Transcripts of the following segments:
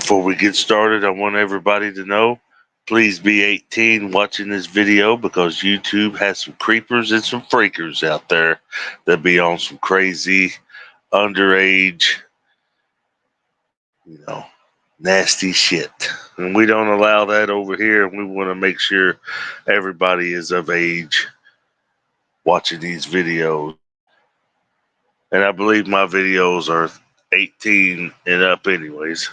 Before we get started, I want everybody to know, please be 18 watching this video because YouTube has some creepers and some freakers out there that be on some crazy, underage, nasty shit. And we don't allow that over here, and we want to make sure everybody is of age watching these videos. And I believe my videos are 18 and up anyways,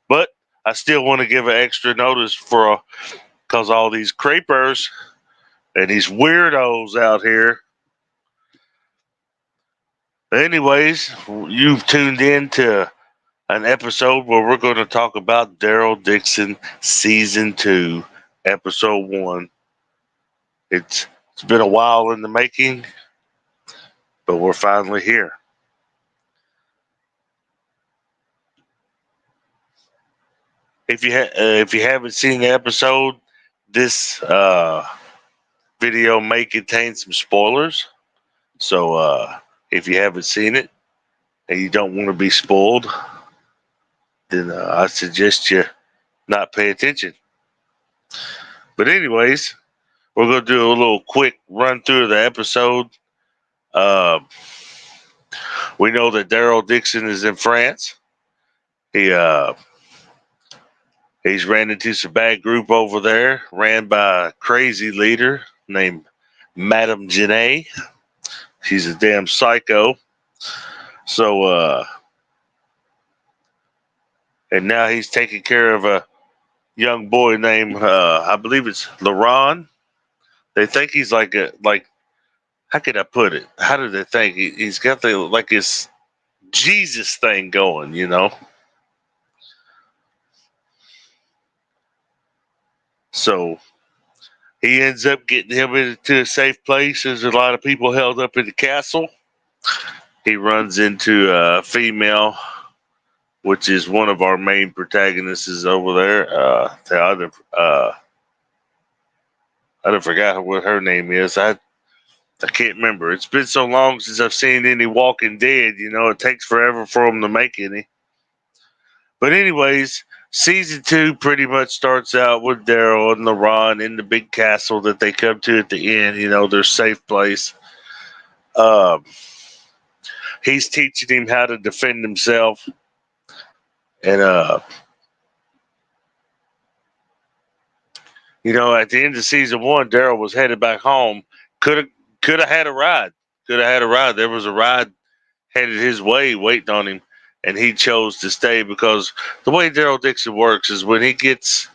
but I still want to give an extra notice because all these creepers and these weirdos out here. Anyways, you've tuned in to an episode where we're going to talk about Daryl Dixon Season 2, Episode 1. It's been a while in the making, but we're finally here. If you haven't seen the episode, this video may contain some spoilers. So if you haven't seen it and you don't want to be spoiled, then I suggest you not pay attention. But anyways, we're going to do a little quick run through of the episode. We know that Daryl Dixon is in France. He's ran into some bad group over there, ran by a crazy leader named Madame Janae. She's a damn psycho. So, and now he's taking care of a young boy named, I believe it's Laron. They think he's like, how could I put it? How do they think? He's got his Jesus thing going, So he ends up getting him into a safe place. There's a lot of people held up in the castle. He runs into a female, which is one of our main protagonists over there. I forgot what her name is. I can't remember. It's been so long since I've seen any Walking Dead. It takes forever for them to make any. But anyways, season 2 pretty much starts out with Daryl and LaRon in the big castle that they come to at the end. Their safe place. He's teaching him how to defend himself. And, at the end of season 1, Daryl was headed back home. Could have had a ride. There was a ride headed his way waiting on him. And he chose to stay because the way Daryl Dixon works is when he gets,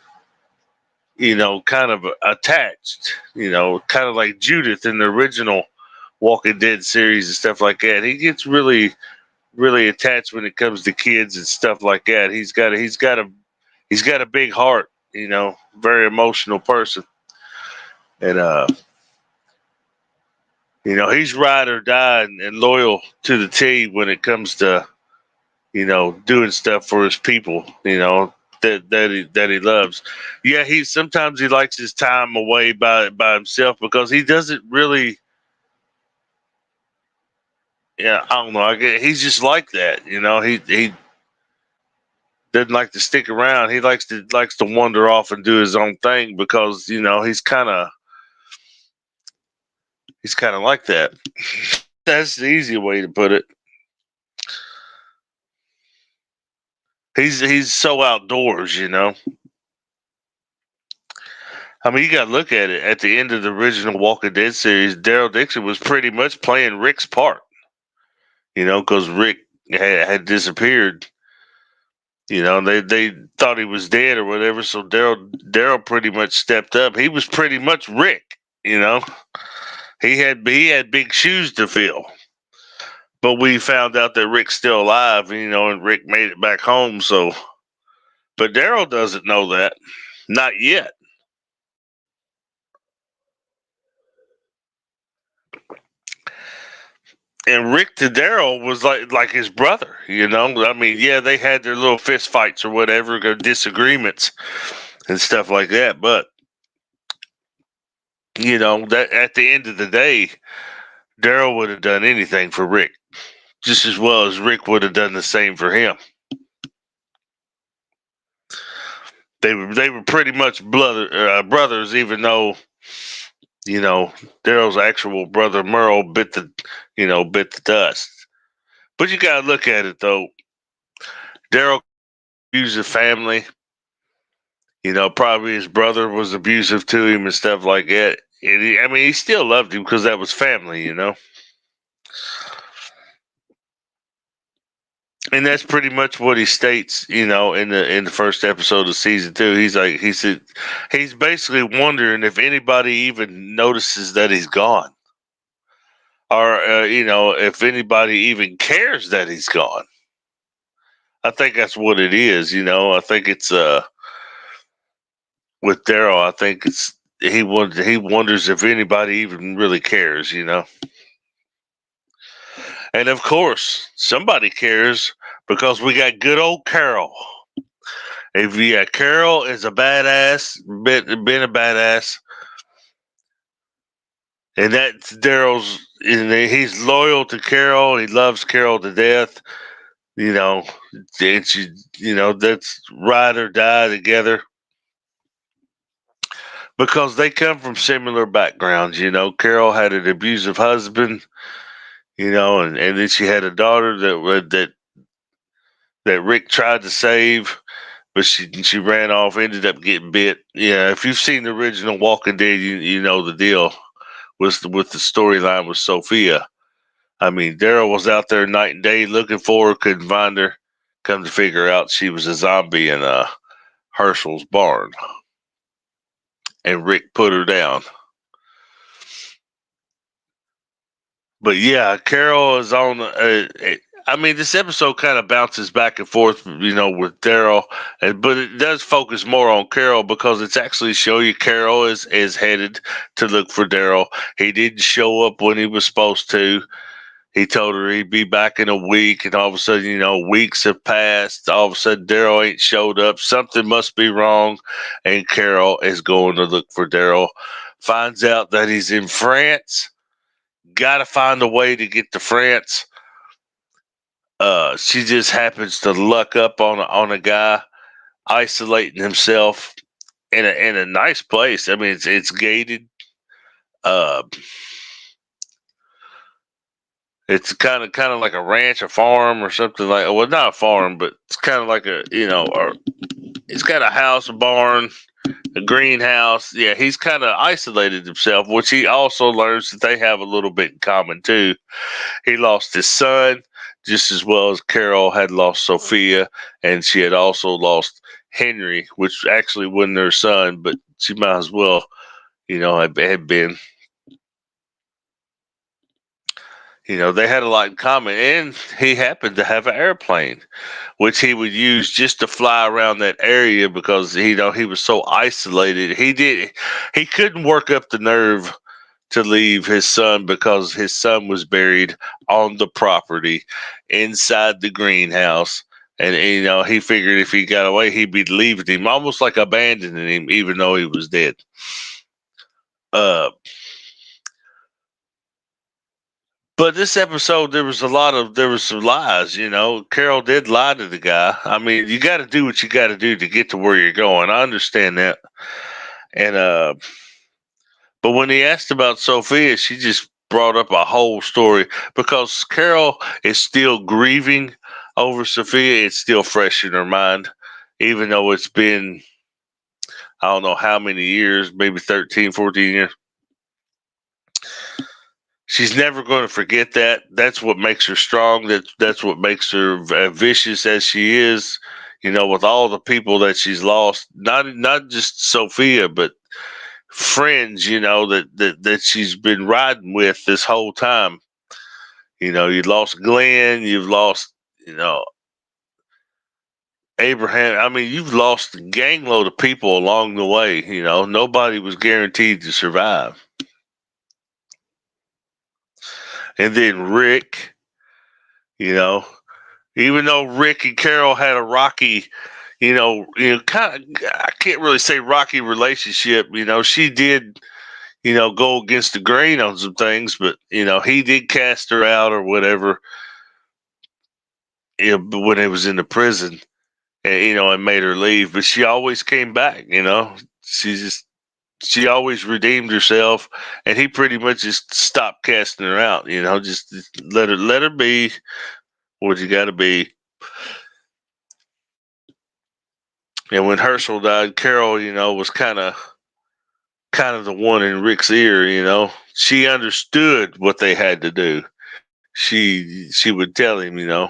kind of attached, kind of like Judith in the original Walking Dead series and stuff like that. He gets really, really attached when it comes to kids and stuff like that. He's got a big heart, very emotional person. And he's ride or die and loyal to the T when it comes to, doing stuff for his people, that he loves. Yeah, sometimes he likes his time away by himself because he doesn't really. Yeah, I don't know. He's just like that, He doesn't like to stick around. He likes to wander off and do his own thing because he's kind of like that. That's the easy way to put it. He's so outdoors, I mean, you got to look at it. At the end of the original Walking Dead series, Daryl Dixon was pretty much playing Rick's part, because Rick had disappeared. They thought he was dead or whatever, so Daryl pretty much stepped up. He was pretty much Rick, He had big shoes to fill. But we found out that Rick's still alive, and Rick made it back home. So, but Daryl doesn't know that, not yet. And Rick to Daryl was like his brother, I mean, yeah, they had their little fist fights or whatever, disagreements and stuff like that. But that at the end of the day, Daryl would have done anything for Rick, just as well as Rick would have done the same for him. They were pretty much brothers, even though Daryl's actual brother Merle bit the dust. But you gotta look at it though. Daryl abused the family. Probably his brother was abusive to him and stuff like that. And he still loved him because that was family. And that's pretty much what he states, in the first episode of season 2. He's basically wondering if anybody even notices that he's gone, or if anybody even cares that he's gone. I think that's what it is. I think it's with Daryl. I think it's he wonders if anybody even really cares. And of course, somebody cares because we got good old Carol. Carol is a badass, been a badass, and that's Daryl's. And he's loyal to Carol. He loves Carol to death. And that's ride or die together because they come from similar backgrounds. Carol had an abusive husband. And then she had a daughter that Rick tried to save, but she ran off, ended up getting bit. Yeah, if you've seen the original Walking Dead, you know the deal with the storyline with Sophia. Daryl was out there night and day looking for her, couldn't find her. Come to figure out she was a zombie in Herschel's barn, and Rick put her down. But yeah, Carol is on. This episode kind of bounces back and forth, with Daryl, but it does focus more on Carol because it's actually show you Carol is headed to look for Daryl. He didn't show up when he was supposed to. He told her he'd be back in a week, and all of a sudden, weeks have passed. All of a sudden, Daryl ain't showed up. Something must be wrong, and Carol is going to look for Daryl. Finds out that he's in France. Got to find a way to get to France. She just happens to luck up on a guy isolating himself in a nice place. It's gated. Uh, it's kind of like a ranch, a farm, or something like. Well, not a farm, but it's kind of like it's got a house, a barn, a greenhouse. Yeah, he's kind of isolated himself, which he also learns that they have a little bit in common too. He lost his son just as well as Carol had lost Sophia, and she had also lost Henry, which actually wasn't her son, but she might as well, had been. They had a lot in common, and he happened to have an airplane, which he would use just to fly around that area because he was so isolated. He couldn't work up the nerve to leave his son because his son was buried on the property inside the greenhouse. And he figured if he got away, he'd be leaving him, almost like abandoning him, even though he was dead. But this episode, there was some lies. Carol did lie to the guy. You got to do what you got to do to get to where you're going. I understand that. And but when he asked about Sophia, she just brought up a whole story because Carol is still grieving over Sophia. It's still fresh in her mind, even though it's been, I don't know how many years, maybe 13, 14 years. She's never going to forget that. That's what makes her strong. That's what makes her vicious as she is. With all the people that she's lost, not just Sophia, but friends, that she's been riding with this whole time. You lost Glenn, you've lost, Abraham. You've lost a gangload of people along the way. Nobody was guaranteed to survive. And then Rick, even though Rick and Carol had a rocky, kind of, I can't really say rocky relationship. She did, go against the grain on some things, but he did cast her out or whatever. When he was in the prison, and made her leave. But she always came back. She always redeemed herself, and he pretty much just stopped casting her out. Just let her be what you got to be. And when Herschel died, Carol, was kind of the one in Rick's ear. She understood what they had to do. She would tell him.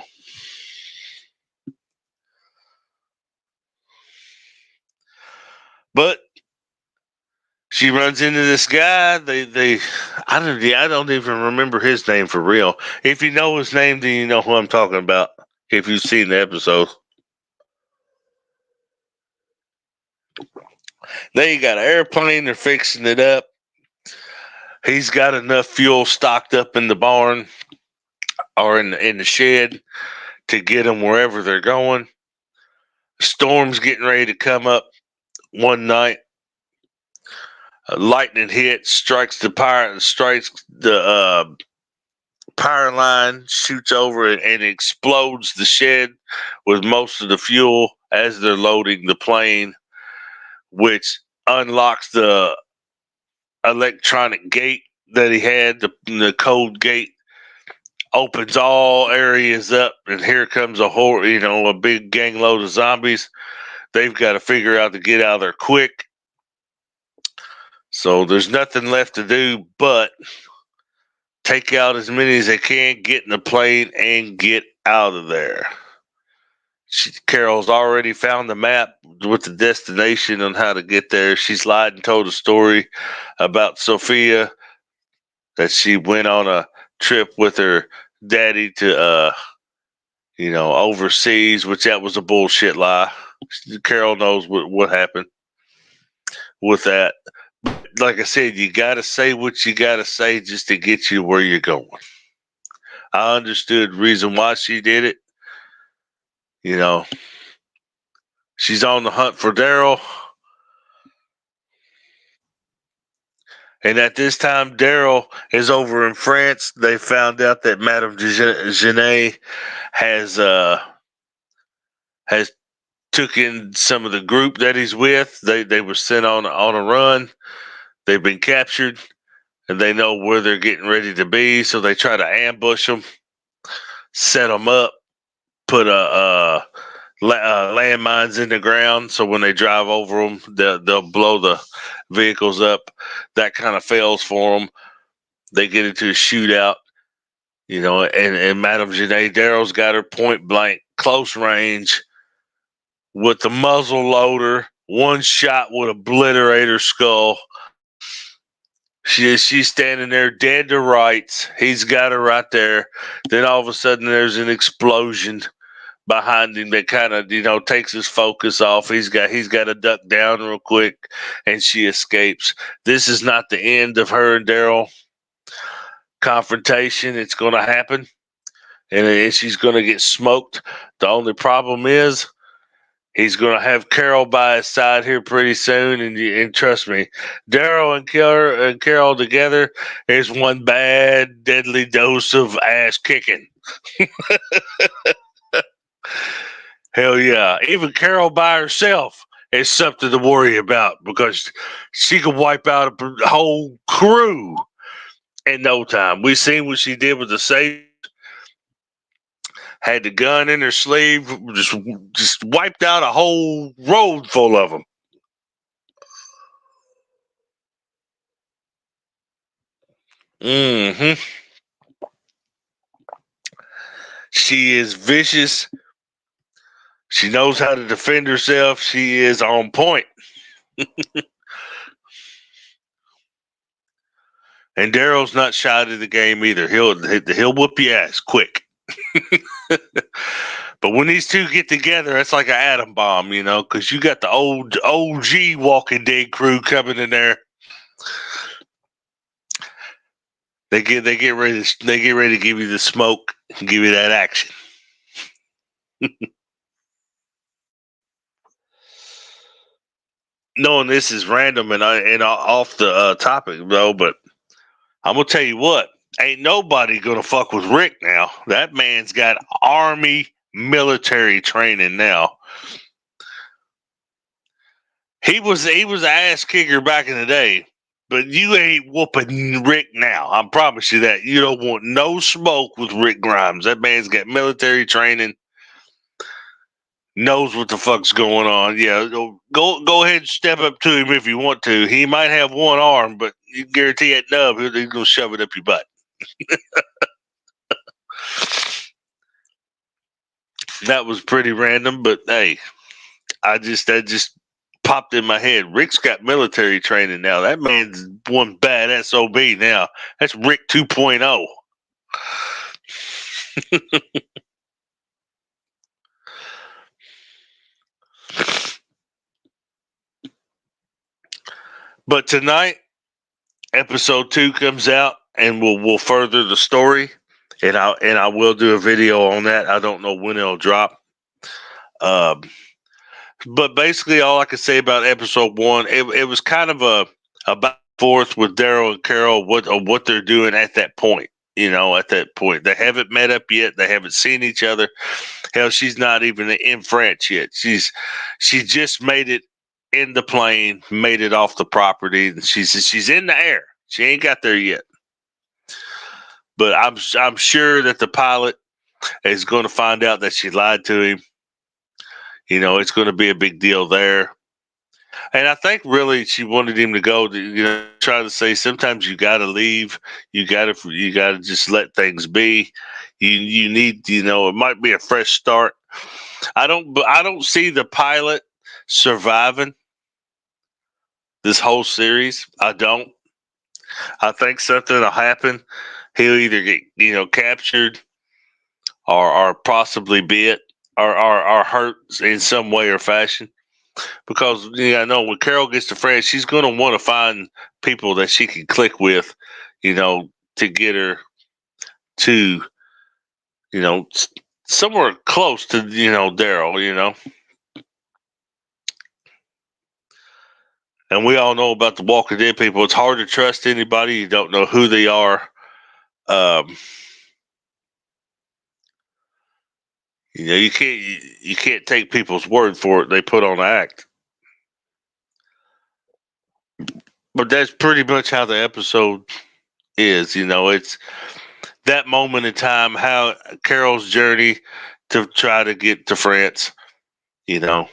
But she runs into this guy. I don't even remember his name for real. If you know his name, then you know who I'm talking about. If you've seen the episode, they got an airplane. They're fixing it up. He's got enough fuel stocked up in the barn or in the shed to get them wherever they're going. Storm's getting ready to come up one night. Lightning hits, strikes the power line, shoots over it, and explodes the shed with most of the fuel as they're loading the plane, which unlocks the electronic gate that he had. The code gate opens all areas up, and here comes a big gang load of zombies. They've got to figure out to get out of there quick. So there's nothing left to do but take out as many as they can, get in the plane, and get out of there. Carol's already found the map with the destination on how to get there. She's lied and told a story about Sophia, that she went on a trip with her daddy to overseas, which that was a bullshit lie. Carol knows what happened with that. Like I said, you got to say what you got to say just to get you where you're going. I understood the reason why she did it. She's on the hunt for Daryl. And at this time, Daryl is over in France. They found out that Madame Genet has taken some of the group that he's with. They were sent on a run. They've been captured, and they know where they're getting ready to be. So they try to ambush them, set them up, put landmines in the ground. So when they drive over them, they'll blow the vehicles up. That kind of fails for them. They get into a shootout, and Madame Genet, Daryl's got her point blank, close range, with the muzzle loader. One shot would obliterate her skull. She's standing there dead to rights. He's got her right there. Then all of a sudden there's an explosion behind him that kind of takes his focus off. He's got to duck down real quick, and she escapes. This is not the end of her and Daryl confrontation. It's going to happen, and she's going to get smoked. The only problem is he's going to have Carol by his side here pretty soon, and trust me, Daryl and Carol together is one bad, deadly dose of ass kicking. Hell yeah. Even Carol by herself is something to worry about, because she could wipe out a whole crew in no time. We seen what she did with the safe. Had the gun in her sleeve, just wiped out a whole road full of them. Mm-hmm. She is vicious. She knows how to defend herself. She is on point. And Daryl's not shy to the game either. He'll whoop your ass quick. But when these two get together, it's like an atom bomb, because you got the old OG Walking Dead crew coming in there. They get ready to give you the smoke and give you that action. Knowing this is random and off the topic though, but I'm gonna tell you what, ain't nobody gonna fuck with Rick now. That man's got army military training now. He was an ass kicker back in the day, but you ain't whooping Rick now. I promise you that. You don't want no smoke with Rick Grimes. That man's got military training, knows what the fuck's going on. Yeah, go ahead and step up to him if you want to. He might have one arm, but you guarantee that nub, he's gonna shove it up your butt. That was pretty random, but hey, that just popped in my head. Rick's got military training now. That man's one bad SOB now. That's Rick 2.0. But tonight, episode 2 comes out, and we'll further the story, and I will do a video on that. I don't know when it'll drop. But basically, all I can say about episode 1, it was kind of a back and forth with Daryl and Carol what they're doing at that point. At that point, they haven't met up yet. They haven't seen each other. Hell, she's not even in France yet. She just made it in the plane, made it off the property, and she's in the air. She ain't got there yet. But I'm sure that the pilot is going to find out that she lied to him. It's going to be a big deal there. And I think really she wanted him to go to, try to say sometimes you got to leave. You got to just let things be. You need, it might be a fresh start. I don't see the pilot surviving this whole series. I don't. I think something will happen. He'll either get, captured or possibly bit or hurt in some way or fashion. Because I know when Carol gets to France, she's going to want to find people that she can click with, to get her to, somewhere close to, Daryl, And we all know about the Walking Dead people. It's hard to trust anybody. You don't know who they are. You can't take people's word for it. They put on act. But that's pretty much how the episode is. It's that moment in time, how Carol's journey to try to get to France, and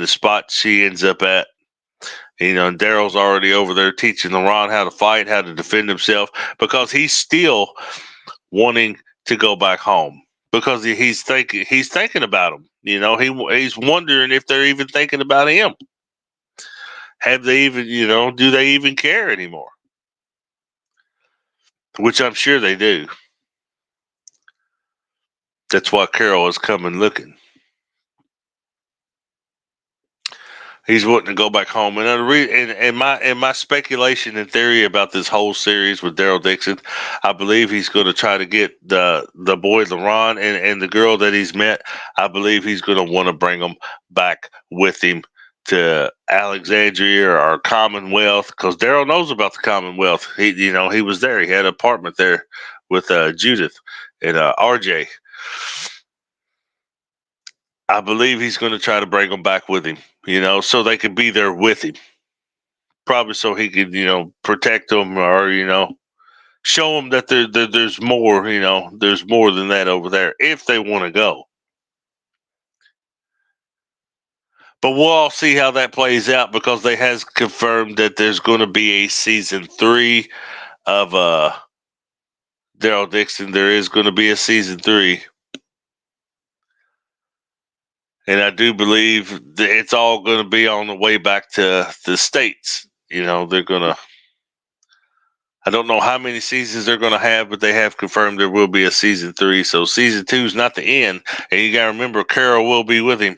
the spot she ends up at. And Daryl's already over there teaching Ron how to fight, how to defend himself, because he's still wanting to go back home. Because he's thinking about them. He's wondering if they're even thinking about him. Have they even, do they even care anymore? Which I'm sure they do. That's why Carol is coming looking. He's wanting to go back home, and my speculation and theory about this whole series with Daryl Dixon, I believe he's going to try to get the boy LaRon and the girl that he's met. I believe he's going to want to bring them back with him to Alexandria or Commonwealth, because Daryl knows about the Commonwealth. He was there. He had an apartment there with Judith and RJ. I believe he's going to try to bring them back with him, so they could be there with him. Probably so he could, protect them or, show them that there's more, there's more than that over there if they want to go. But we'll all see how that plays out, because they has confirmed that there's going to be a season 3 of Daryl Dixon. There is going to be a season 3. And I do believe that it's all going to be on the way back to the States. They're going to, I don't know how many seasons they're going to have, but they have confirmed there will be a season 3. So season 2 is not the end. And you got to remember, Carol will be with him.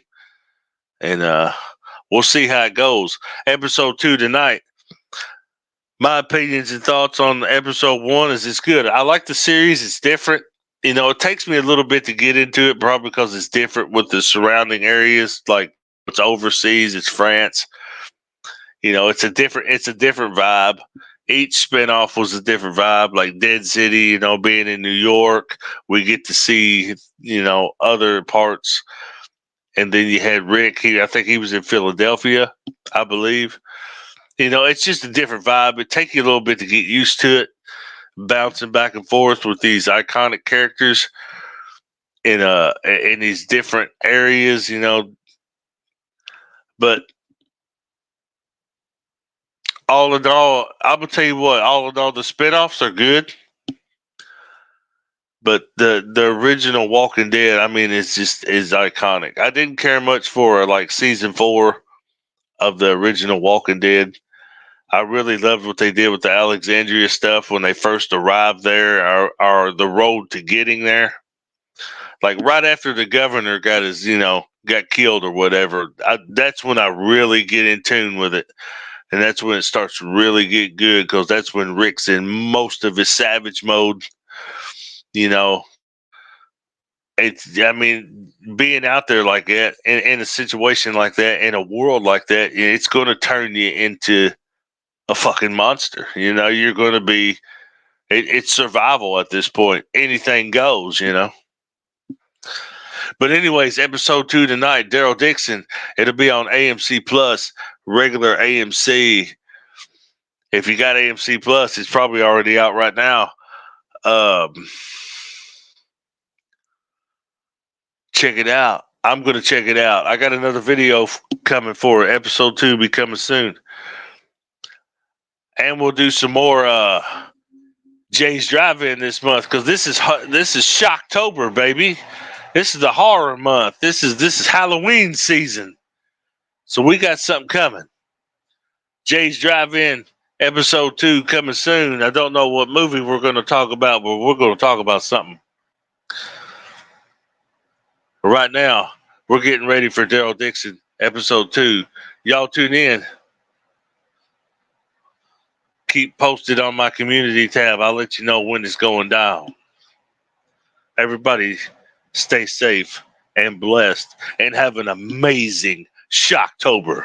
And we'll see how it goes. Episode 2 tonight. My opinions and thoughts on episode 1 is it's good. I like the series. It's different. It takes me a little bit to get into it, probably because it's different with the surrounding areas. Like, it's overseas, it's France. It's a different vibe. Each spinoff was a different vibe, like Dead City, being in New York. We get to see, other parts. And then you had Rick. I think he was in Philadelphia, I believe. It's just a different vibe. It takes you a little bit to get used to it, bouncing back and forth with these iconic characters in these different areas, But all in all, I'm gonna tell you what. All in all, the spinoffs are good, but the original Walking Dead, I mean, it's just is iconic. I didn't care much for like season 4 of the original Walking Dead. I really loved what they did with the Alexandria stuff when they first arrived there, or the road to getting there. Like right after the governor got got killed or whatever. That's when I really get in tune with it. And that's when it starts to really get good, because that's when Rick's in most of his savage mode. You know, I mean, being out there like that, in a situation like that, in a world like that, it's going to turn you into a fucking monster. You're going to be, it's survival at this point. Anything goes. But anyways, episode 2 tonight, Daryl Dixon. It'll be on AMC Plus, regular AMC. If you got AMC Plus, it's probably already out right now. Check it out. I'm going to check it out. I got another video coming for episode 2, be coming soon. And we'll do some more Jay's Drive-In this month, because this is Shocktober, baby. This is the horror month. This is Halloween season. So we got something coming. Jay's Drive-In episode 2 coming soon. I don't know what movie we're going to talk about, but we're going to talk about something. Right now, we're getting ready for Daryl Dixon episode 2. Y'all tune in. Keep posted on my community tab. I'll let you know when it's going down. Everybody stay safe and blessed and have an amazing Shocktober.